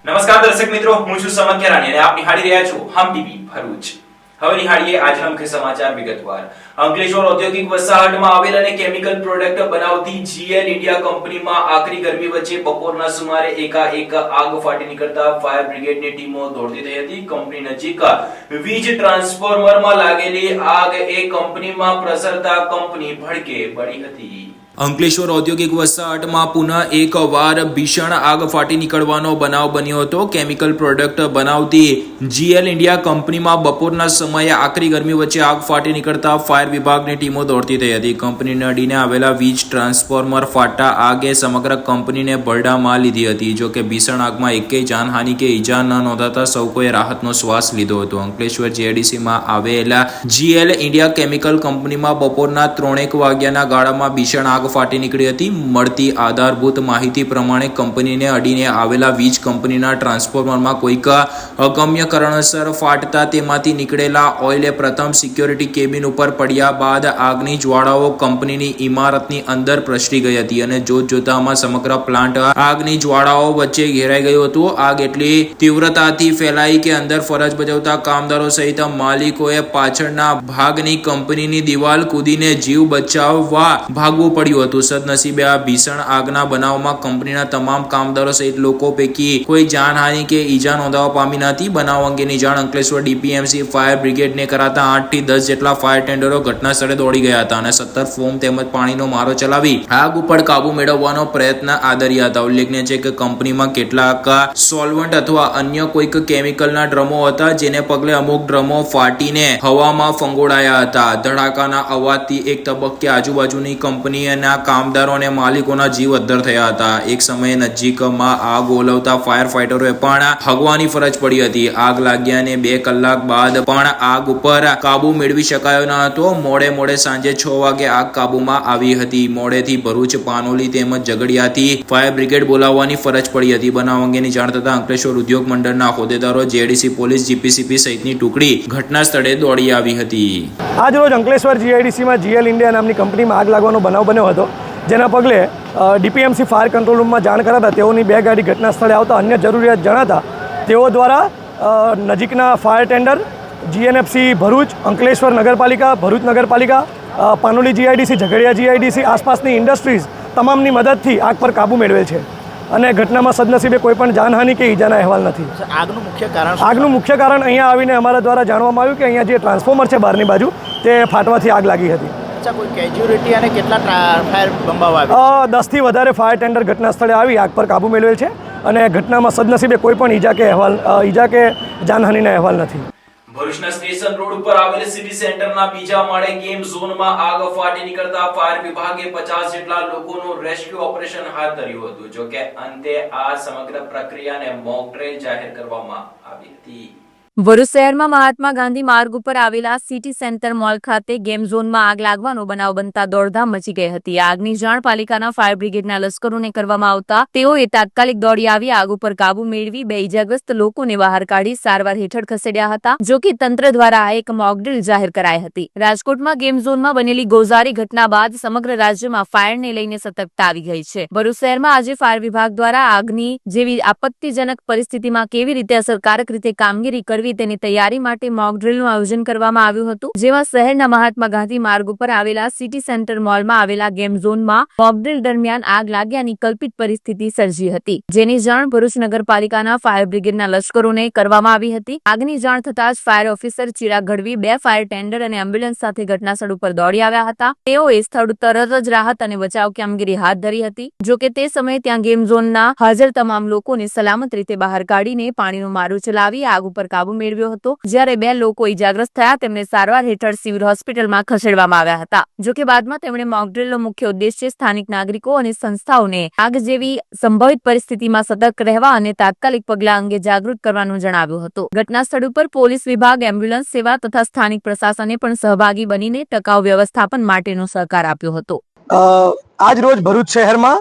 નમસ્કાર દર્શક મિત્રો, હું છું સમન કેરાણી અને આપ નિહાળી રહ્યા છો હમ ટીવી ભરૂચ. હવે નિહાળીએ આજના મુખ્ય સમાચાર વિગતવાર. અંકલેશ્વર ઔદ્યોગિક વસાહતમાં આવેલ અને કેમિકલ પ્રોડક્ટ બનાવતી જીએલ ઇન્ડિયા કંપનીમાં આકરી ગરમી વચ્ચે બપોરના સુમારે એકાએક આગ ફાટી નીકળતા ફાયર બ્રિગેડની ટીમો દોડતી થઈ હતી. કંપની નજીક વીજ ટ્રાન્સફોર્મરમાં લાગેલી આગ એ કંપનીમાં પ્રસરતા કંપની ભડકે પડી હતી. અંકલેશ્વર ઔદ્યોગિક વસાહતમાં પુનઃ એકવાર ભીષણ આગ ફાટી નીકળવાનો બનાવ બન્યો હતો. કેમિકલ પ્રોડક્ટ બનાવતી જીએલ ઇન્ડિયા કંપનીમાં બપોરના સમયે આકરી ગરમી વચ્ચે આગ ફાટી નીકળતા ફાયર વિભાગની ટીમો દોડતી થઈ હતી. કંપનીને અડીને આવેલા વીજ ટ્રાન્સફોર્મર ફાટતા આગે સમગ્ર કંપનીને ભરડામાં લીધી હતી. જો કે ભીષણ આગમાં એકેય જાનહાનિ કે ઈજા ન નોંધાતા સૌ કોઈએ રાહતનો શ્વાસ લીધો હતો. અંકલેશ્વર જીઆઈડીસીમાં આવેલા જીએલ ઇન્ડિયા કેમિકલ કંપનીમાં બપોરના 3:00 વાગ્યાના ગાળામાં ભીષણ આગ ફાટી નીકળી હતી. મળતી આધારભૂત માહિતી પ્રમાણે કંપનીને અડીને આવેલા વીજ કંપનીના ટ્રાન્સફોર્મરમાં કોઈક અગમ્ય કારણસર ફાટતા તેમાંથી નીકળેલા ઓઇલે પ્રથમ સિક્યોરિટી કેબિન ઉપર પડ્યા બાદ આગની જ્વાળાઓ કંપનીની ઇમારતની અંદર પ્રસરી ગઈ હતી અને જોતજોતામાં સમગ્ર પ્લાન્ટ આગની જ્વાળાઓ વચ્ચે ઘેરાઈ ગયું હતું. આગ એટલી તીવ્રતાથી ફેલાઈ કે અંદર ફરજ બજાવતા કામદારો સહિત માલિકોએ પાછળના ભાગની કંપનીની દિવાલ કૂદીને જીવ બચાવવા ભાગવું પડ્યું હતું. સદનસીબે આ ભીષણ આગના બનાવમાં કંપનીના તમામ કામદારો સહિત લોકો પૈકી કોઈ જાનહાનિ કે ઈજા નોંધાવા પામી નથી. બનાવ અંગેની જાણ અંકલેશ્વર ડીપીએમસી ફાયર બ્રિગેડને કરાતા 8 થી 10 જેટલા ફાયર ટેન્ડરો ઘટના સ્થળે દોડી ગયા હતા અને 17 ફોમ તેમજ પાણીનો મારો ચલાવી આગ ઉપર કાબુ મેળવવાનો પ્રયત્ન આદર્યા હતા. ઉલ્લેખનીય છે કે કંપનીમાં કેટલાક સોલ્વન્ટ અથવા અન્ય કોઈક કેમિકલના ડ્રમો હતા, જેને પગલે અમુક ડ્રમો ફાટીને હવામાં ફંગોળાયા હતા. ધડાકાના અવાજથી એક તબક્કે આજુબાજુની કંપનીના કામદારો અને માલિકોના જીવ અદ્ધર થયા હતા. એક સમયે નજીકમાં આગ ઓલવતા ફાયર ફાઈટરોએ પણ હગવાની ફરજ પડી હતી. આગ લાગ્યાને 2 કલાક બાદ પણ આગ ઉપર કાબુ મેળવી શકાયો ન હતો. મોડે સાંજે 6 વાગે આગ કાબુમાં આવી હતી. મોડેથી ભરૂચ, પાનોલી તેમજ ઝઘડિયાથી ફાયર બ્રિગેડ બોલાવવાની ફરજ પડી હતી. બનાવ અંગેની જાણ થતા અંકલેશ્વર ઉદ્યોગ મંડળના હોદ્દેદારો, જેડીસી પોલીસ, જીપીસીપી સહિતની ટુકડી ઘટના સ્થળે દોડી આવી હતી. આજ રોજ અંકલેશ્વર જીઆઈડીસીમાં જીએલ ઇન્ડિયા નામની કંપનીમાં આગ લાગવાનો બનાવ બન્યો હતો, જેના પગલે ડીપીએમસી ફાયર કંટ્રોલ રૂમમાં જાણ કરાતા તેઓની 2 ગાડી ઘટના સ્થળે આવતા અન્ય જરૂરિયાત જણાતા તેઓ દ્વારા નજીકના fire tender, GNFC Bharuch, Ankleshwar નગરપાલિકા, ભરૂચ નગરપાલિકા, પાનોલી જીઆઈડીસી, ઝઘડિયા જીઆઈડીસી, આસપાસની ઇન્ડસ્ટ્રીઝ તમામની મદદથી આગ પર કાબૂ મેળવેલ છે અને ઘટનામાં સદનસીબે કોઈ પણ જાનહાનિ કે ઈજાના અહેવાલ નથી. આગનું મુખ્ય કારણ અહીંયા આવીને અમારા દ્વારા જાણવામાં આવ્યું કે અહીંયા જે ટ્રાન્સફોર્મર છે બહારની બાજુ તે ફાટવાથી આગ લાગી હતી. કોઈ કેજ્યુઅલિટી અને કેટલા ફાયર બંબાવા આવ્યા? 10 થી વધારે ફાયર ટેન્ડર ઘટના સ્થળે આવી આગ પર કાબૂ મેળવેલ છે અને ઘટનામાં સદનસીબે કોઈ પણ ઈજા કે જાનહાનિના અહેવાલ નથી. ભરૂચના સ્ટેશન રોડ ઉપર આવેલ સિટી સેન્ટરના બીજા માળે ગેમ ઝોનમાં આગ ફાટી નીકળતા ફાયર વિભાગે 50 જેટલા લોકોનું રેસ્ક્યુ ઓપરેશન હાથ ધર્યું હતું. જો કે અંતે આ સમગ્ર પ્રક્રિયાને મોક ડ્રિલ જાહેર કરવામાં આવી હતી. ભરૂચ શહેરમાં મહાત્મા ગાંધી માર્ગ ઉપર આવેલા સિટી સેન્ટર મોલ ખાતે ગેમ ઝોનમાં આગ લાગવાનો બનાવ બનતા દોડધામ મચી ગઈ હતી. આગની જાણ પાલિકાના ફાયર બ્રિગેડના લશ્કરોને કરવામાં આવતા તેઓએ તાત્કાલિક દોડી આવી આગ ઉપર કાબુ મેળવી 2 ઈજાગ્રસ્ત લોકોને બહાર કાઢી સારવાર હેઠળ ખસેડ્યા હતા. જો કે તંત્ર દ્વારા આ એક મોકડ્રીલ જાહેર કરાઈ હતી. રાજકોટમાં ગેમ ઝોનમાં બનેલી ગોઝારી ઘટના બાદ સમગ્ર રાજ્યમાં ફાયરને લઈને સતર્કતા આવી ગઈ છે. ભરૂચ શહેરમાં આજે ફાયર વિભાગ દ્વારા આગની જેવી આપત્તિજનક પરિસ્થિતિમાં કેવી રીતે અસરકારક રીતે કામગીરી કરવી તેની તૈયારી માટે મોક ડ્રીલનું આયોજન કરવામાં આવ્યું હતું, જેમાં શહેરના મહાત્મા ગાંધી માર્ગ ઉપર આવેલા સિટી સેન્ટર મોલમાં આવેલા ગેમ ઝોનમાં મોક ડ્રીલ દરમિયાન આગ લાગ્યાની કલ્પિત પરિસ્થિતિ સર્જી હતી, જેની જાણ ભરૂચ નગરપાલિકાના ફાયર બ્રિગેડના લશ્કરોને કરવામાં આવી હતી. આગની જાણ થતાં જ fire officer Chirag Gadhvi, 2 fire tender અને એમ્બ્યુલન્સ સાથે ઘટનાસ્થળ ઉપર દોડી આવ્યા હતા. તેઓએ સ્થળ તરત જ રાહત અને બચાવ કામગીરી હાથ ધરી હતી. જો કે તે સમયે ત્યાં ગેમ ઝોનના હાજર તમામ લોકોને સલામત રીતે બહાર કાઢીને પાણીનો મારો ચલાવી આગ ઉપર કાબુ મેળવ્યો હતો. જ્યારે 2 લોકો ઈજાગ્રસ્ત થયા, તેમને સારવાર હેઠળ સિવિલ હોસ્પિટલમાં ખસેડવામાં આવ્યા હતા. જો કે બાદમાં તેમણે મોકડ્રીલનો મુખ્ય ઉદ્દેશ્ય સ્થાનિક નાગરિકો અને સંસ્થાઓને આગ જેવી સંભવિત પરિસ્થિતિમાં સતર્ક રહેવા અને તાત્કાલિક પગલાં અંગે જાગૃત કરવાનું જણાવ્યું હતું. ઘટના સ્થળ ઉપર પોલીસ વિભાગ, એમ્બ્યુલન્સ સેવા તથા સ્થાનિક પ્રશાસને પણ સહભાગી બનીને ટકાઉ વ્યવસ્થાપન માટેનો સહકાર આપ્યો હતો. આજ રોજ ભરૂચ શહેરમાં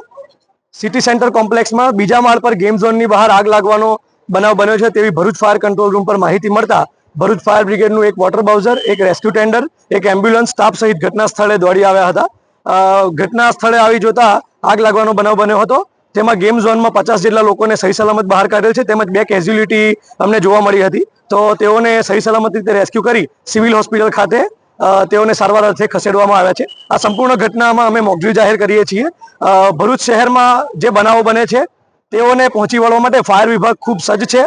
સિટી સેન્ટર કોમ્પ્લેક્સમાં બીજા માળ પર ગેમ ઝોનની બહાર આગ લાગવાનો બનાવ બન્યો છે તેવી ભરૂચ ફાયર કંટ્રોલ રૂમ પર માહિતી મળતા ભરૂચ ફાયર બ્રિગેડનું એક વોટર બાઉઝર, એક રેસ્ક્યુ ટેન્ડર, એક એમ્બ્યુલન્સ સ્ટાફ સહિત ઘટના સ્થળે દોડી આવ્યા હતા. ઘટના સ્થળે આવી જોતા આગ લાગવાનો બનાવ બન્યો હતો, તેમાં ગેમ ઝોનમાં 50 જેટલા લોકોને સહી સલામત બહાર કાઢેલ છે, તેમજ 2 કેઝ્યુલિટી અમને જોવા મળી હતી. તો તેઓને સહી સલામત રીતે રેસ્ક્યુ કરી સિવિલ હોસ્પિટલ ખાતે તેઓને સારવાર અર્થે ખસેડવામાં આવ્યા છે. આ સંપૂર્ણ ઘટનામાં અમે મોકડ્રીલ જાહેર કરીએ છીએ. ભરૂચ શહેરમાં જે બનાવો બને છે તેઓને પહોંચી વળવા માટે ફાયર વિભાગ ખૂબ સજ્જ છે,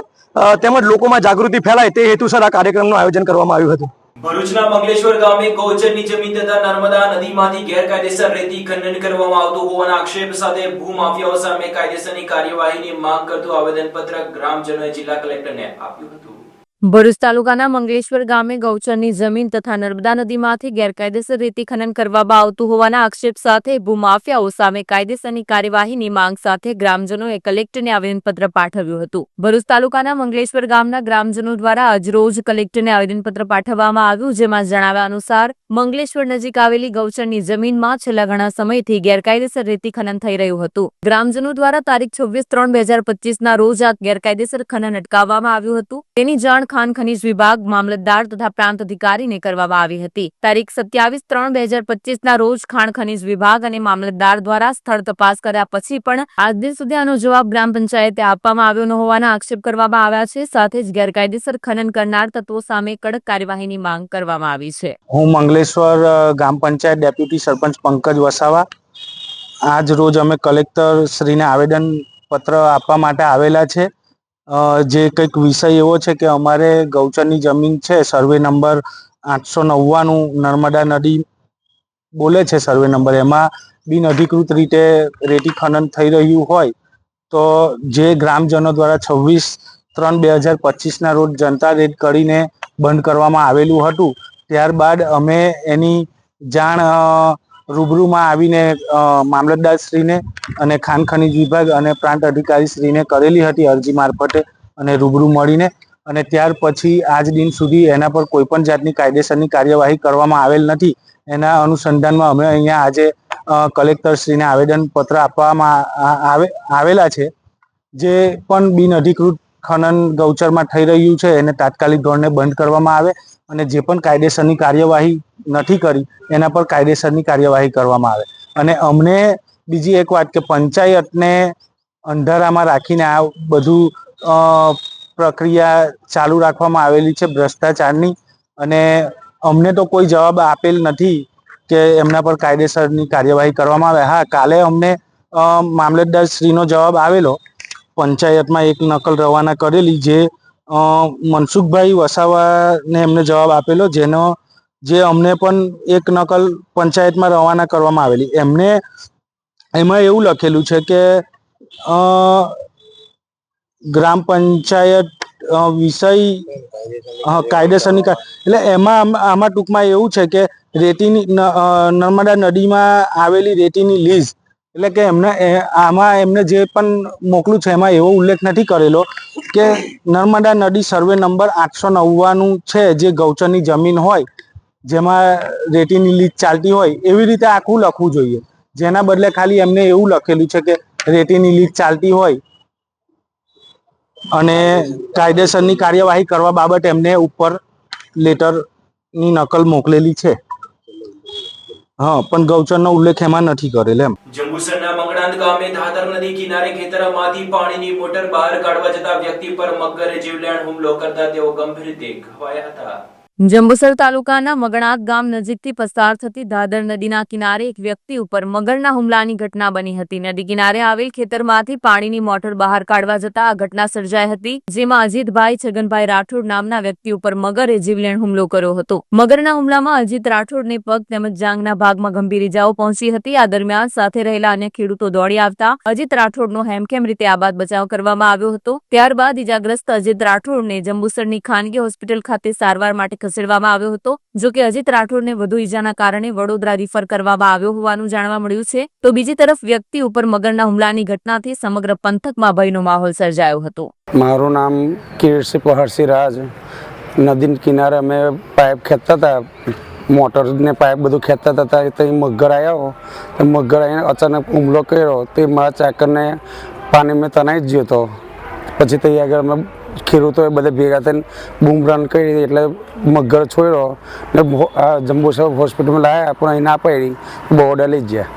તેમજ લોકોમાં જાગૃતિ ફેલાય તે હેતુસર આ કાર્યક્રમનું આયોજન કરવામાં આવ્યું હતું. ભરૂચના મંગલેશ્વર ગામે ગૌચરની જમીન તથા નર્મદા નદીમાંથી ગેરકાયદેસર રેતી ખનન કરવામાં આવતું હોવાના આક્ષેપ સાથે ભૂમાફિયાઓ સામે કાયદેસરની કાર્યવાહીની માંગ કરતું આવેદનપત્ર ગ્રામજનોએ જિલ્લા કલેક્ટરને આપ્યું હતું. ભરૂચ તાલુકાના મંગલેશ્વર ગામે ગૌચરની જમીન તથા નર્મદા નદીમાંથી ગેરકાયદેસર રેતી ખનન કરવામાં આવતું હોવાના આક્ષેપ સાથે ભૂમાફિયાઓ સામે કાયદેસરની કાર્યવાહીની માંગ સાથે ગ્રામજનોએ કલેક્ટરને આવેદનપત્ર પાઠવ્યું હતું. ભરૂચ તાલુકાના મંગલેશ્વર ગામના ગ્રામજનો દ્વારા આજરોજ કલેક્ટરને આવેદનપત્ર પાઠવવામાં આવ્યું, જેમાં જણાવ્યા અનુસાર મંગલેશ્વર નજીક આવેલી ગૌચરની જમીનમાં છેલ્લા ઘણા સમયથી ગેરકાયદેસર રેતી ખનન થઈ રહ્યું હતું. ગ્રામજનો દ્વારા તારીખ 26/3/2025 રોજ આ ગેરકાયદેસર ખનન અટકાવવામાં આવ્યું હતું. તેની જાણ ખાણ ખનીજ વિભાગ, મામલતદાર તથા પ્રાંત અધિકારીને કરવામાં આવી હતી. તારીખ 27/3/2025 રોજ ખાણ ખનીજ વિભાગ અને મામલતદાર દ્વારા સ્થળ તપાસ કર્યા પછી પણ આજ દિન સુધી આનો જવાબ ગ્રામ પંચાયતે આપવામાં આવ્યો ન હોવાના આક્ષેપ કરવામાં આવ્યા છે. સાથે જ ગેરકાયદેસર ખનન કરનાર તત્વો સામે કડક કાર્યવાહીની માંગ કરવામાં આવી છે. હું મંગલેશ્વર ગ્રામ પંચાયત ડેપ્યુટી સરપંચ પંકજ વસાવા આજ રોજ અમે કલેક્ટર શ્રીને આવેદન પત્ર આપવા માટે આવેલા છે. જે કંઈક વિષય એવો છે કે અમારે ગૌચરની જમીન છે, સર્વે નંબર 899 નર્મદા નદી બોલે છે સર્વે નંબર, એમાં બિન અધિકૃત રીતે રેતી ખનન થઈ રહ્યું હોય તો જે ગ્રામજનો દ્વારા 26/3/2025 રોજ જનતા રેડ કરીને બંધ કરવામાં આવેલું હતું. ત્યારબાદ અમે એની જાણ રૂબરૂમાં આવીને મામલતદારશ્રીને અને ખાણ ખનીજ વિભાગ અને પ્રાંત અધિકારીશ્રીને કરેલી હતી અરજી મારફતે અને રૂબરૂ મળીને, અને ત્યાર પછી આજ દિન સુધી એના પર કોઈ પણ જાતની કાયદેસરની કાર્યવાહી કરવામાં આવેલ નથી. એના અનુસંધાનમાં અમે અહીંયા આજે કલેક્ટરશ્રીને આવેદનપત્ર આપવામાં આવેલા છે. જે પણ બિન અધિકૃત ખનન ગૌચરમાં થઈ રહ્યું છે એને તાત્કાલિક ધોરણે બંધ કરવામાં આવે અને જે પણ કાયદેસરની કાર્યવાહી નથી કરી એના પર કાયદેસરની કાર્યવાહી કરવામાં આવે. અને અમને બીજી એક વાત કે પંચાયતને અંધારામાં રાખીને આ બધું પ્રક્રિયા ચાલુ રાખવામાં આવેલી છે ભ્રષ્ટાચારની, અને અમને તો કોઈ જવાબ આપેલ નથી કે એમના પર કાયદેસરની કાર્યવાહી કરવામાં આવે. હા, કાલે અમને મામલતદારશ્રીનો જવાબ આવેલો, પંચાયતમાં એક નકલ રવાના કરેલી, જે મનસુખભાઈ વસાવાને એમને જવાબ આપેલો, જે અમને પણ એક નકલ પંચાયતમાં રવાના કરવામાં આવેલી. એમાં એવું લખેલું છે કે ગ્રામ પંચાયત વિષય કાયદેસરની એટલે આમાં ટૂંકમાં એવું છે કે રેતીની નર્મદા નદીમાં આવેલી રેતીની લીઝ, એટલે કે આમાં એમને જે પણ મોકલું છે એમાં એવો ઉલ્લેખ નથી કરેલો કે નર્મદા નદી સર્વે નંબર 899 છે, જે ગૌચરની જમીન હોય જેમાં રેતીની લીઝ ચાલતી હોય એવી રીતે આખું લખવું જોઈએ. જેના બદલે ખાલી એમને એવું લખેલું છે કે રેતીની લીઝ ચાલતી હોય અને કાયદેસરની કાર્યવાહી કરવા બાબત એમને ઉપર લેટરની નકલ મોકલેલી છે. હા, પણ ગૌચરનો ઉલ્લેખ એમાં નથી કરેલ એમ. જંબુસરના મંગળાંદ ગામે ધાતર નદી કિનારે ખેતરમાંથી પાણીની મોટર બહાર કાઢવા જતા વ્યક્તિ પર મગરે જીવલેણ હુમલો કરતા તેઓ ગંભીર રીતે ઘવાયા હતા. જંબુસર તાલુકાના મગણાત ગામ નજીકથી પસાર થતી ધાદર નદીના કિનારે એક વ્યક્તિ ઉપર મગરના હુમલાની ઘટના બની હતી. નદી કિનારે આવેલ ખેતરમાંથી પાણીની મોટર બહાર કાઢવા જતા આ ઘટના સર્જાઈ હતી, જેમાં અજીતભાઈ છગનભાઈ રાઠોડ નામના વ્યક્તિ ઉપર મગરે જીવલેણ હુમલો કર્યો હતો. મગરના હુમલામાં અજીત રાઠોડને પગ તેમજ જાંઘના ભાગમાં ગંભીર ઇજાઓ પહોંચી હતી. આ દરમિયાન સાથે રહેલા અન્ય ખેડૂતો દોડી આવતા અજીત રાઠોડનો હેમખેમ રીતે આબાદ બચાવ કરવામાં આવ્યો હતો. ત્યારબાદ ઇજાગ્રસ્ત અજીત રાઠોડને જંબુસરની ખાનગી હોસ્પિટલ ખાતે સારવાર માટે ખસેડવામાં આવ્યો હતો. જો કે અજીત રાઠોડને વધુ ઈજાના કારણે વડોદરા રિફર કરવામાં આવ્યો હોવાનું જાણવા મળ્યું છે. તો બીજી તરફ વ્યક્તિ ઉપર મગરના હુમલાની ઘટનાથી સમગ્ર પંથકમાં ભયનો માહોલ સર્જાયો હતો. મારું નામ કીર્તિસિંહ પહરસિંહ રાજ. નદી કિનારે અમે પાઇપ ખેંચતા હતા, મોટરને પાઇપ બધું ખેંચતા હતા, ત્યાં મગર આવ્યો. તો મગર આવીને અચાનક હુમલો કર્યો. તે મારા ચાકરને પાણી મેં તણાઈ જ ગયો હતો. પછી ત્યાં આગળ અમે ખેડૂતોએ બધા ભેગા થઈને બૂમ રન કરી એટલે મગર છોડ્યો ને જંબુસર હોસ્પિટલમાં લાવ્યા, પણ અહીં ના પડી, બોર્ડર લઈ ગયા.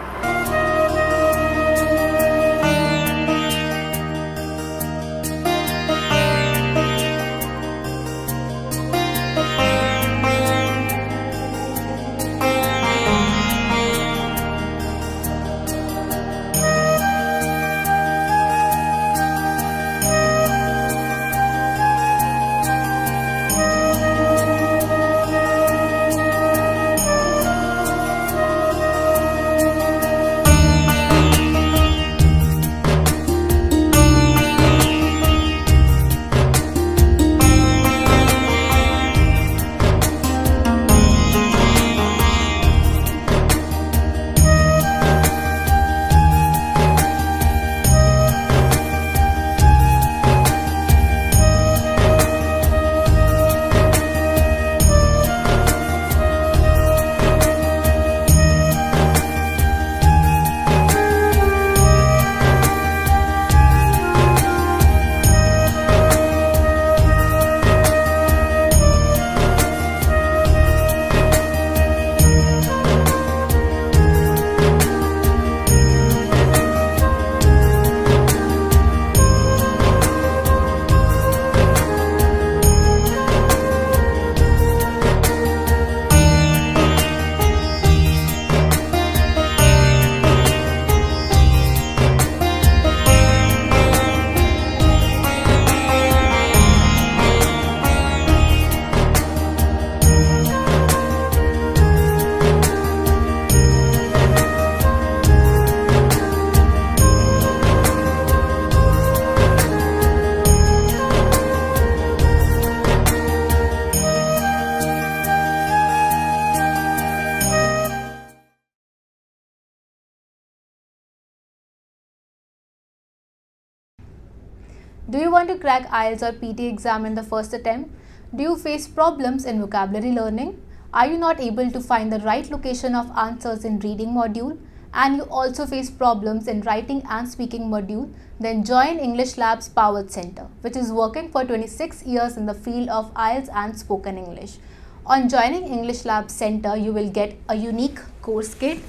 Do you want to crack IELTS or PT exam in the first attempt? Do you face problems in vocabulary learning? Are you not able to find the right location of answers in reading module? And you also face problems in writing and speaking module? Then join English Lab's Powered Center, which is working for 26 years in the field of IELTS and spoken English. On joining English Lab Center, you will get a unique course kit,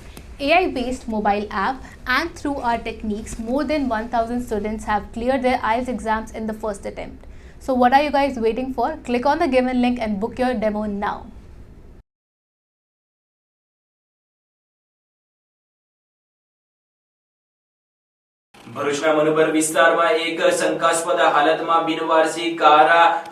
AI-based mobile app, and through our techniques, more than 1,000 students have cleared their IELTS exams in the first attempt. So what are you guys waiting for? Click on the given link and book your demo now. ભરૂચના મનુબર વિસ્તારમાં એક શંકાસ્પદ હાલતમાં બિનવારસી car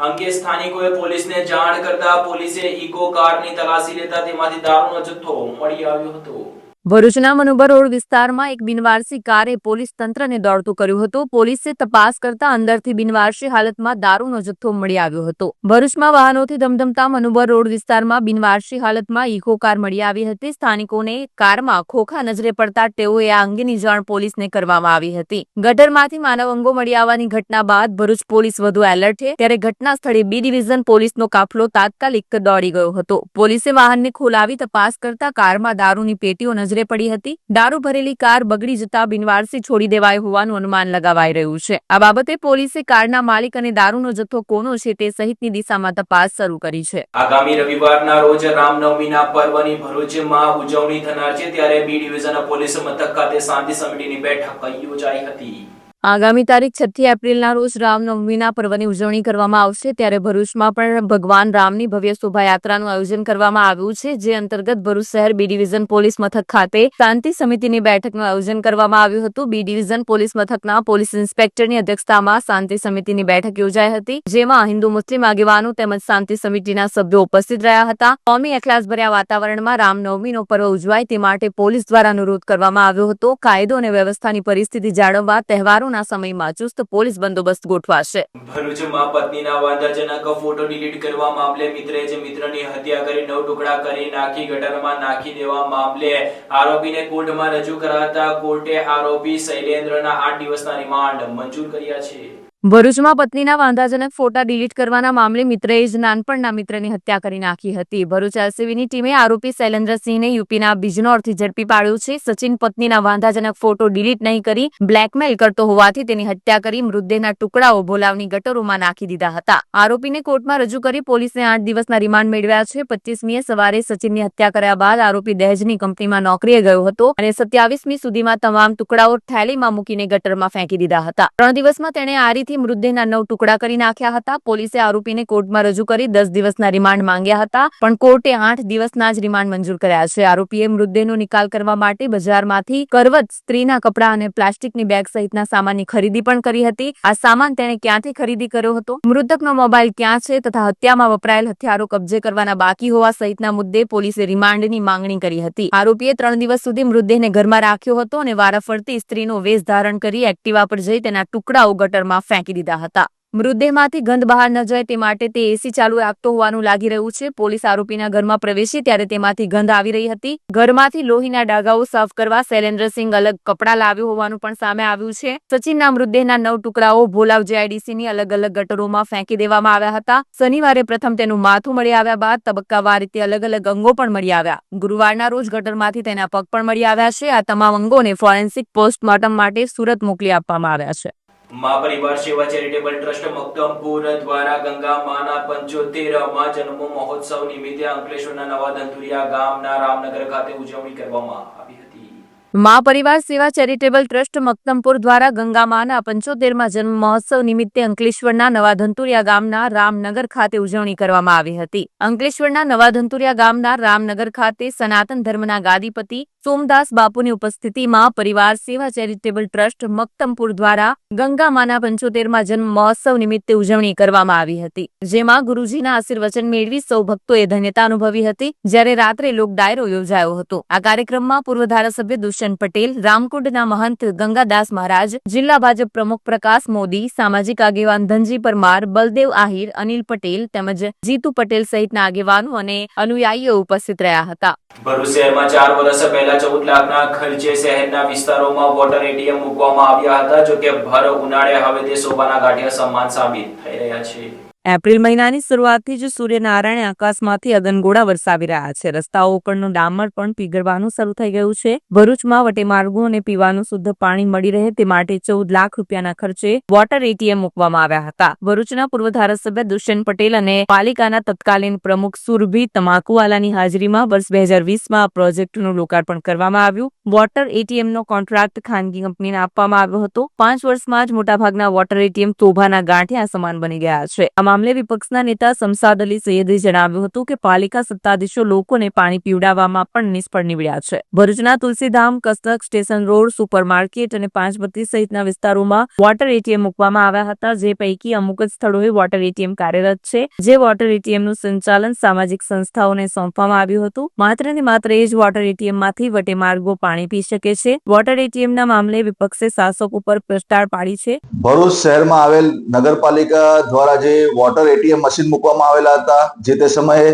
અંગે સ્થાનિકોએ પોલીસને જાણ કરતા પોલીસે ઇકો કારની તલાશી લેતા તેમાંથી દારૂનો જથ્થો મળી આવ્યો હતો. ભરૂચના મનુબર રોડ વિસ્તારમાં એક બિનવારસી કારે પોલીસ તંત્રને દોડતું કર્યું હતું. પોલીસે તપાસ કરતા અંદરથી બિનવારસી હાલતમાં દારૂનો જથ્થો મળી આવ્યો હતો. ભરૂચમાં વાહનોથી ધમધમતા મનુબર રોડ વિસ્તારમાં બિનવારસી હાલતમાં ઇકો કાર મળી આવી હતી. સ્થાનિકોને કારમાં ખોખા નજરે પડતા તેઓએ આ અંગેની જાણ પોલીસને કરવામાં આવી હતી. ગટરમાંથી માનવ અંગો મળી આવવાની ઘટના બાદ ભરૂચ પોલીસ વધુ એલર્ટ છે. ત્યારે ઘટના સ્થળે બી ડિવિઝન પોલીસનો કાફલો તાત્કાલિક દોડી ગયો હતો. પોલીસે વાહનને ખોલાવી તપાસ કરતા કારમાં દારૂની પેટીઓ નજરે પડી હતી. દારૂ ભરેલી કાર બગડી જતા બિનવારસી છોડી દેવાય હોવાનું અનુમાન લગાવાઈ રહ્યું છે. આ બાબતે પોલીસે કારના માલિક અને દારૂનો જથ્થો કોનો છે તે સહિતની દિશામાં તપાસ શરૂ કરી છે. આગામી રવિવારના રોજ રામનવમીના પર્વની ભરૂચમાં ઉજવણી થનાર છે, ત્યારે બી ડિવિઝન પોલીસ મથક ખાતે શાંતિ સમિતિની બેઠક યોજાઈ હતી. આગામી તારીખ 6 એપ્રિલના રોજ રામનવમીના પર્વની ઉજવણી કરવામાં આવશે. ત્યારે ભરૂચમાં પણ ભગવાન રામની ભવ્ય શોભાયાત્રાનું આયોજન કરવામાં આવ્યું છે. જે અંતર્ગત ભરૂચ શહેર બી ડિવિઝન પોલીસ મથક ખાતે શાંતિ સમિતિની બેઠકનું આયોજન કરવામાં આવ્યું હતું. બી ડિવિઝન પોલીસ મથકના પોલીસ ઇન્સ્પેક્ટરની અધ્યક્ષતામાં શાંતિ સમિતિની બેઠક યોજાઈ હતી, જેમાં હિન્દુ મુસ્લિમ આગેવાનો તેમજ શાંતિ સમિતિના સભ્યો ઉપસ્થિત રહ્યા હતા. કોમી એખલાસભર્યા વાતાવરણમાં રામનવમીનો પર્વ ઉજવાય તે માટે પોલીસ દ્વારા અનુરોધ કરવામાં આવ્યો હતો. કાયદો અને વ્યવસ્થાની પરિસ્થિતિ જાળવવા તહેવારો સમયમાં ચુસ્ત પોલીસ બંદોબસ્ત ગોઠવાશે. ભરૂચમાં પત્નીના વાંધાજનક ફોટો ડિલીટ કરવા મામલે મિત્રએ જ મિત્રની હત્યા કરી 9 ટુકડા કરી નાખી ગટરમાં નાખી દેવા મામલે આરોપીને કોર્ટમાં રજૂ કરાતા કોર્ટે આરોપી શૈલેન્દ્રના 8 દિવસના રિમાન્ડ મંજૂર કર્યા છે. ભરૂચમાં પત્નીના વાંધાજનક ફોટા ડિલીટ કરવાના મામલે મિત્રએ જ નાનપણના મિત્રની હત્યા કરી નાખી હતી. ભરૂચ એલસીબીની ટીમે આરોપી શૈલેન્દ્રસિંહને યુપીના બિજનૌરથી ઝડપી પાડ્યો છે. સચિન પત્નીના વાંધાજનક ફોટો ડિલીટ નહીં કરી બ્લેકમેલ કરતો હોવાથી તેની હત્યા કરી મૃતદેહના ટુકડાઓ ભોલાવની ગટરોમાં નાખી દીધા હતા. આરોપીને કોર્ટમાં રજૂ કરી પોલીસે 8 દિવસના રિમાન્ડ મેળવ્યા છે. 25મીએ સવારે સચિનની હત્યા કર્યા બાદ આરોપી દહેજની કંપનીમાં નોકરીએ ગયો હતો અને 27મી સુધીમાં તમામ ટુકડાઓ થેલીમાં મૂકીને ગટરમાં ફેંકી દીધા હતા. 3 દિવસમાં તેણે આરીથી મૃતદેહના 9 ટુકડા કરી નાખ્યા હતા. પોલીસે આરોપીને કોર્ટમાં રજૂ કરી 10 દિવસના રિમાન્ડ માંગ્યા હતા, પણ કોર્ટે 8 દિવસના જ રિમાન્ડ મંજૂર કર્યા છે. આરોપીએ મૃતદેહનો નિકાલ કરવા માટે બજારમાંથી કરવત, સ્ત્રીના કપડાં અને પ્લાસ્ટિકની બેગ સહિતના સામાનની ખરીદી પણ કરી હતી. આ સામાન તેણે ક્યાંથી ખરીદી કર્યો હતો, મૃતકનો મોબાઈલ ક્યાં છે તથા હત્યામાં વપરાયેલ હથિયારો કબજે કરવાના બાકી હોવા સહિતના મુદ્દે પોલીસે રિમાન્ડની માંગણી કરી હતી. આરોપીએ 3 દિવસ સુધી મૃતદેહને ઘરમાં રાખ્યો હતો અને વારાફરતી સ્ત્રીનો વેશ ધારણ કરી એક્ટિવા પર જઈ તેના ટુકડાઓ ગટરમાં ફેંકી દીધા હતા. મૃતદેહમાંથી ગંધ બહાર ન જાય તે માટે તે એસી ચાલુ રાખતો હોવાનું લાગી રહ્યું છે. પોલીસ આરોપીના ઘરમાં પ્રવેશી ત્યારે તેમાંથી ગંધ આવી રહી હતી. ઘરમાંથી લોહીના ડાઘાઓ સાફ કરવા શૈલેન્દ્રસિંહ અલગ કપડાં લાવ્યો હોવાનું પણ સામે આવ્યું છે. સચિનના મૃતદેહના 9 ટુકડાઓ ભોલાવ જેઆઈડીસીની અલગ અલગ ગટરોમાં ફેંકી દેવામાં આવ્યા હતા. શનિવારે પ્રથમ તેનું માથું મળી આવ્યા બાદ તબક્કાવાર રીતે અલગ અલગ અંગો પણ મળી આવ્યા. ગુરુવારના રોજ ગટરમાંથી તેના પગ પણ મળી આવ્યા છે. આ તમામ અંગોને ફોરેન્સિક પોસ્ટમોર્ટમ માટે સુરત મોકલી આપવામાં આવ્યા છે. મા પરિવાર સેવા ચેરિટેબલ ટ્રસ્ટ મક્તમપુર દ્વારા ગંગા માના 75મા જન્મ મહોત્સવ નિમિત્તે અંકલેશ્વરના નવા ધંધુરિયા ગામના રામનગર ખાતે ઉજવણી કરવામાં આવી હતી. મા પરિવાર સેવા ચેરિટેબલ ટ્રસ્ટ મક્તમપુર દ્વારા ગંગા માના 75મા જન્મ મહોત્સવ નિમિત્તે અંકલેશ્વરના નવા ધંધુરિયા ગામના રામનગર ખાતે ઉજવણી કરવામાં આવી હતી. અંકલેશ્વરના નવા ધંધુરિયા ગામના રામનગર ખાતે સનાતન ધર્મના ગાદીપતિ સોમદાસ બાપુની ઉપસ્થિતિમાં પરિવાર સેવા ચેરિટેબલ ટ્રસ્ટ મક્તમપુર દ્વારા ગંગા માના 75મા જન્મ મહોત્સવ નિમિત્તે ઉજવણી કરવામાં આવી હતી. જેમાં ગુરુજીના આશીર્વચન મેળવી સૌ ભક્તોએ ધન્યતા અનુભવી હતી. જ્યારે રાત્રે લોક ડાયરો યોજાયો હતો. આ કાર્યક્રમમાં પૂર્વ ધારાસભ્ય દુષ્યંત પટેલ, રામકુંડના મહંત ગંગાદાસ મહારાજ, જિલ્લા ભાજપ પ્રમુખ પ્રકાશ મોદી, સામાજિક આગેવાન ધનજી પરમાર, બલદેવ આહિર, અનિલ પટેલ તેમજ જીતુ પટેલ સહિતના આગેવાનો અને અનુયાયીઓ ઉપસ્થિત રહ્યા હતા. ભરૂચ શહેરમાં 4 વર્ષ પહેલા 1,14,00,000ના ખર્ચે શહેરના વિસ્તારોમાં વોટર એટીએમ મૂકવામાં આવ્યા હતા. જો કે ભર ઉનાળે હવે તે શોભાના ગાંઠિયા સમાન સાબિત થઈ રહ્યા છે. એપ્રિલ મહિનાની શરૂઆતથી જ સૂર્યનારાયણ આકાશમાંથી અદનગોળા વરસાવી રહ્યા છે. રસ્તાઓ ઉપરનું ડામર પણ પીગળવાનું શરૂ થઈ ગયું છે. ભરૂચમાં વટેમાર્ગો અને પીવાનું શુદ્ધ પાણી મળી રહે તે માટે 14 લાખ રૂપિયાના ખર્ચે વોટર એટીએમ મૂકવામાં આવ્યા હતા. ભરૂચના પૂર્વ ધારાસભ્ય દુષ્યંત પટેલ અને પાલિકાના તત્કાલીન પ્રમુખ સુરભી તમાકુવાલાની હાજરીમાં વર્ષ 2020માં આ પ્રોજેક્ટનું લોકાર્પણ કરવામાં આવ્યું. વોટર એટીએમનો કોન્ટ્રાક્ટ ખાનગી કંપનીને આપવામાં આવ્યો હતો. 5 વર્ષમાં જ મોટાભાગના વોટર એટીએમ તોભાના ગાંઠિયા સમાન બની ગયા છે. મામલે વિપક્ષના નેતા શમસાદ અલી સૈયદે જણાવ્યું હતું કે પાલિકા સત્તાધીશો લોકોને પાણી પીવડાવવામાં પણ નિષ્ફળ નીવડ્યા છે. ભરૂચના તુલસીધામ, કસ્તક, સ્ટેશન રોડ, સુપરમાર્કેટ અને 5 સહિતના વિસ્તારોમાં વોટર એટીએમ મૂકવામાં આવ્યા હતા. જે પૈકી અમુક જ સ્થળોએ વોટર એટીએમ કાર્યરત છે. જે વોટર એટીએમનું સંચાલન સામાજિક સંસ્થાઓને સોંપવામાં આવ્યું હતું. માત્ર ને માત્ર એ જ વોટર એટીએમમાંથી વટેમાર્ગો પાણી પી શકે છે. વોટર એટીએમના મામલે વિપક્ષે શાસકો પર પ્રસ્તાર પાડી છે. ભરૂચ શહેરમાં આવેલ નગરપાલિકા દ્વારા જે વોટર એટીએમ મશીન મૂકવામાં આવેલા હતા, જે તે સમયે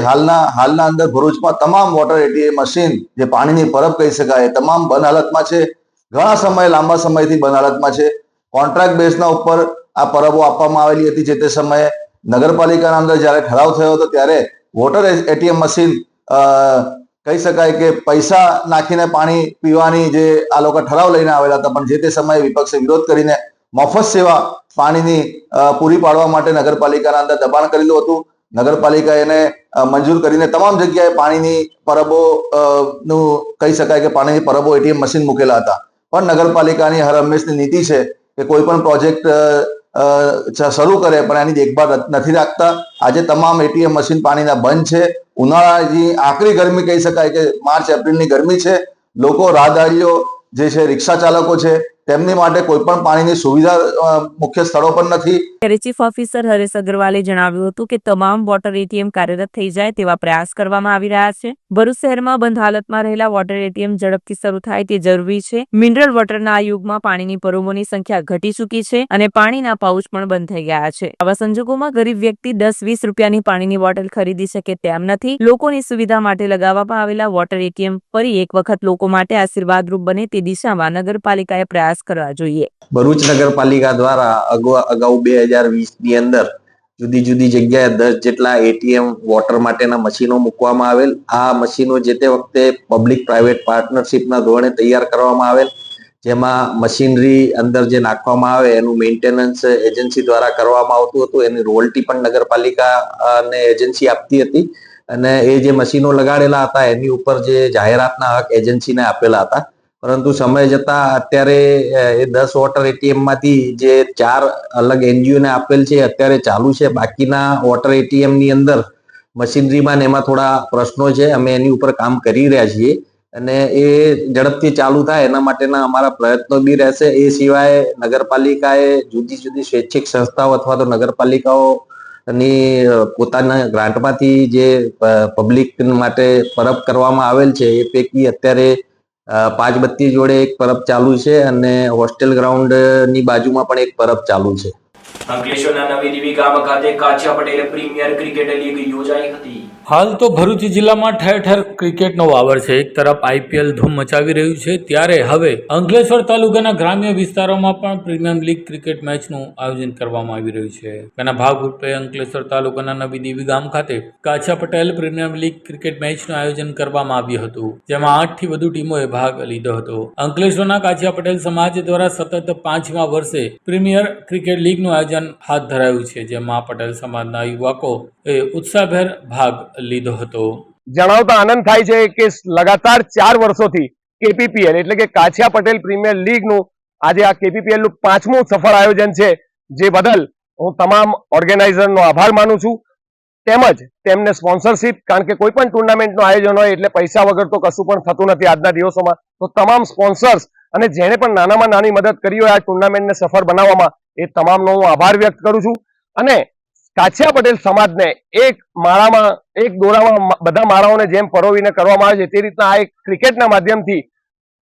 હાલના અંદર ભરૂચમાં તમામ વોટર એટીએમ મશીન જે પાણીની પરબ કહી શકાય તમામ બંધ હાલતમાં છે. ઘણા લાંબા સમયથી બંધ હાલતમાં છે. કોન્ટ્રાક્ટ બેઝના ઉપર આ પરબો આપવામાં આવેલી હતી. જે તે સમયે નગરપાલિકાના અંદર જ્યારે ઠરાવ થયો હતો ત્યારે વોટર એટીએમ મશીન કહી શકાય કે પૈસા નાખીને પાણી પીવાની જે આ લોકો ઠરાવ લઈને આવેલા હતા, પણ જે તે સમયે વિપક્ષે વિરોધ કરીને મફત સેવા પાણીની પૂરી પાડવા માટે નગરપાલિકાના અંદર દબાણ કરેલું હતું. નગરપાલિકા એને મંજૂર કરીને તમામ જગ્યાએ પાણીની પરબો નું કહી શકાય કે પાણીની પરબો એટીએમ મશીન મૂકેલા હતા. પણ નગરપાલિકાની હર હંમેશની નીતિ છે કે કોઈ પણ પ્રોજેક્ટ શરૂ કરે પણ એની દેખભાળ નથી રાખતા. આજે તમામ એટીએમ મશીન પાણીના બંધ છે. ઉનાળાની આકરી ગરમી કહી શકાય કે માર્ચ એપ્રિલની ગરમી છે. લોકો રાહદારીઓ જે છે, રિક્ષા ચાલકો છે, તેમની માટે કોઈ પણ પાણીની સુવિધા મુખ્ય સ્થળો પર નથી. ચીફ ઓફિસર હરેશ અગ્રવાલે જણાવ્યું હતું કે તમામ વોટર એટીએમ કાર્યરત થઈ જાય તેવા પ્રયાસ કરવામાં આવી રહ્યા છે. ભરૂચ શહેરમાં બંધ હાલતમાં રહેલા વોટર એટીએમ ઝડપથી શરૂ થાય તે જરૂરી છે. મિનરલ વોટરના આ યુગમાં પાણીની પરબોની સંખ્યા ઘટી ચૂકી છે અને પાણીના પાઉચ પણ બંધ થઈ ગયા છે. આવા સંજોગોમાં ગરીબ વ્યક્તિ 10-20 રૂપિયાની પાણીની બોટલ ખરીદી શકે તેમ નથી. લોકોની સુવિધા માટે લગાવવામાં આવેલા વોટર એટીએમ ફરી એક વખત લોકો માટે આશીર્વાદરૂપ બને તે દિશામાં નગરપાલિકાએ પ્રયાસ કરવા જોઈએ. ભરૂચ નગરપાલિકા દ્વારા અગાઉ 2020ની અંદર જુદી જુદી જગ્યાએ 10 જેટલા એટીએમ વોટર માટેના મશીનો મૂકવામાં આવેલ. આ મશીનો જે તે વખતે પબ્લિક પ્રાઇવેટ પાર્ટનરશિપના ધોરણે તૈયાર કરવામાં આવેલ, જેમાં મશીનરી અંદર જે નાખવામાં આવે એનું મેન્ટેનન્સ એજન્સી દ્વારા કરવામાં આવતું હતું. એની રોયલ્ટી પણ નગરપાલિકાને એજન્સી આપતી હતી અને એ જે મશીનો લગાડેલા હતા એની ઉપર જે જાહેરાતના હક એજન્સીને આપેલા હતા. પરંતુ સમય જતા અત્યારે એ 10 વોટર એટીએમ માંથી જે 4 અલગ એનજીઓ ને આપેલ છે અત્યારે ચાલુ છે. બાકીના વોટર એટીએમ ની અંદર મશીનરીમાં એમાં થોડા પ્રશ્નો છે. અમે એની ઉપર કામ કરી રહ્યા છીએ અને એ ઝડપથી ચાલુ થાય એના માટેના અમારા પ્રયત્નો બી રહેશે. એ સિવાય નગરપાલિકાએ જુદી જુદી સ્વૈચ્છિક સંસ્થાઓ અથવા તો નગરપાલિકાઓ ની પોતાના ગ્રાન્ટમાંથી જે પબ્લિક માટે પરબ કરવામાં આવેલ છે એ પૈકી અત્યારે 5 બત્તી જોડે એક પરબ ચાલુ છે અને હોસ્ટેલ ગ્રાઉન્ડ ની બાજુમાં પણ એક પરબ ચાલુ છે. અંકલેશ્વરના નવી દેવી ગામ ખાતે કાચિયા પટેલ પ્રીમિયર ક્રિકેટ લીગ યોજાઈ હતી. હાલ તો ભરૂચ જિલ્લામાં ઠેર ઠેર ક્રિકેટનો વાવર છે. એક તરફ આઈપીએલ ધૂમ મચાવી રહ્યું છે, ત્યારે હવે અંકલેશ્વર તાલુકાના ગ્રામ્ય વિસ્તારોમાં પણ પ્રીમિયર લીગ ક્રિકેટ મેચનું આયોજન કરવામાં આવી રહ્યું છે. તેના ભાગરૂપે અંકલેશ્વર તાલુકાના નવી દેવી ગામ ખાતે કાચિયા પટેલ પ્રીમિયર લીગ ક્રિકેટ મેચનું આયોજન કરવામાં આવ્યું હતું, જેમાં 8 થી વધુ ટીમોએ ભાગ લીધો હતો. અંકલેશ્વરના કાચિયા પટેલ સમાજ દ્વારા સતત 5મા વર્ષે પ્રીમિયર ક્રિકેટ લીગનું આયોજન હાથ ધરાયું છે, જેમાં પટેલ સમાજના યુવકો એ ઉત્સાહભેર ભાગ લીધો હતો. જણાવતા આનંદ થાય છે કે લગાતાર 4 વર્ષોથી કેપીપીએલ એટલે કે કાછિયા પટેલ પ્રીમિયર લીગનું આજે આ કેપીપીએલ નું 5મું સફળ આયોજન છે, જે બદલ હું તમામ ઓર્ગેનાઇઝરનો આભાર માનું છું. તેમજ તેમને સ્પોન્સરશિપ, કારણ કે કોઈ પણ ટુર્નામેન્ટનું આયોજન હોય એટલે પૈસા વગર તો કશું પણ થતું નથી આજના દિવસોમાં. તો તમામ સ્પોન્સર્સ અને જેણે પણ નાનામાં નાની મદદ કરી હોય આ ટુર્નામેન્ટને સફળ બનાવવામાં, એ તમામનો હું આભાર વ્યક્ત કરું છું. અને કાછિયા પટેલ સમાજને એક માળામાં, એક દોરામાં બધા માળાઓને જેમ પરોવીને કરવામાં આવે છે તે રીતના આ એક ક્રિકેટના માધ્યમથી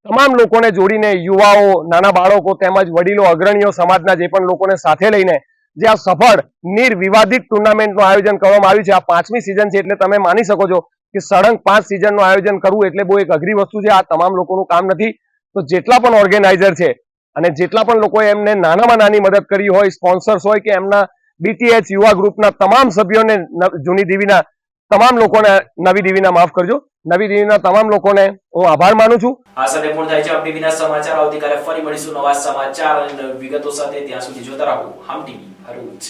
તમામ લોકોને જોડીને, યુવાઓ, નાના બાળકો તેમજ વડીલો, અગ્રણીઓ, સમાજના જે પણ લોકોને સાથે લઈને જે આ સફળ નિર્વિવાદિત ટુર્નામેન્ટનું આયોજન કરવામાં આવ્યું છે. આ 5મી સિઝન છે એટલે તમે માની શકો છો કે સળંગ 5 સિઝનનું આયોજન કરવું એટલે બહુ એક અઘરી વસ્તુ છે. આ તમામ લોકોનું કામ નથી. તો જેટલા પણ ઓર્ગેનાઇઝર છે અને જેટલા પણ લોકોએ એમને નાનામાં નાની મદદ કરી હોય, સ્પોન્સર્સ હોય કે એમના BTH યુવા ગ્રુપના તમામ સભ્યોને, જૂની દીવીના તમામ લોકોને, નવી દીવીના માફ કરજો, નવી દીવીના તમામ લોકોને હું આભાર માનું છું. આ સાથે પૂર્ણ થાય છે હમ ટીવીના સમાચાર. આવતીકાલે ફરી મળીશું નવા સમાચાર અને વિગતો સાથે. ત્યાં સુધી જોતા રહો હમ ટીવી ભરૂચ.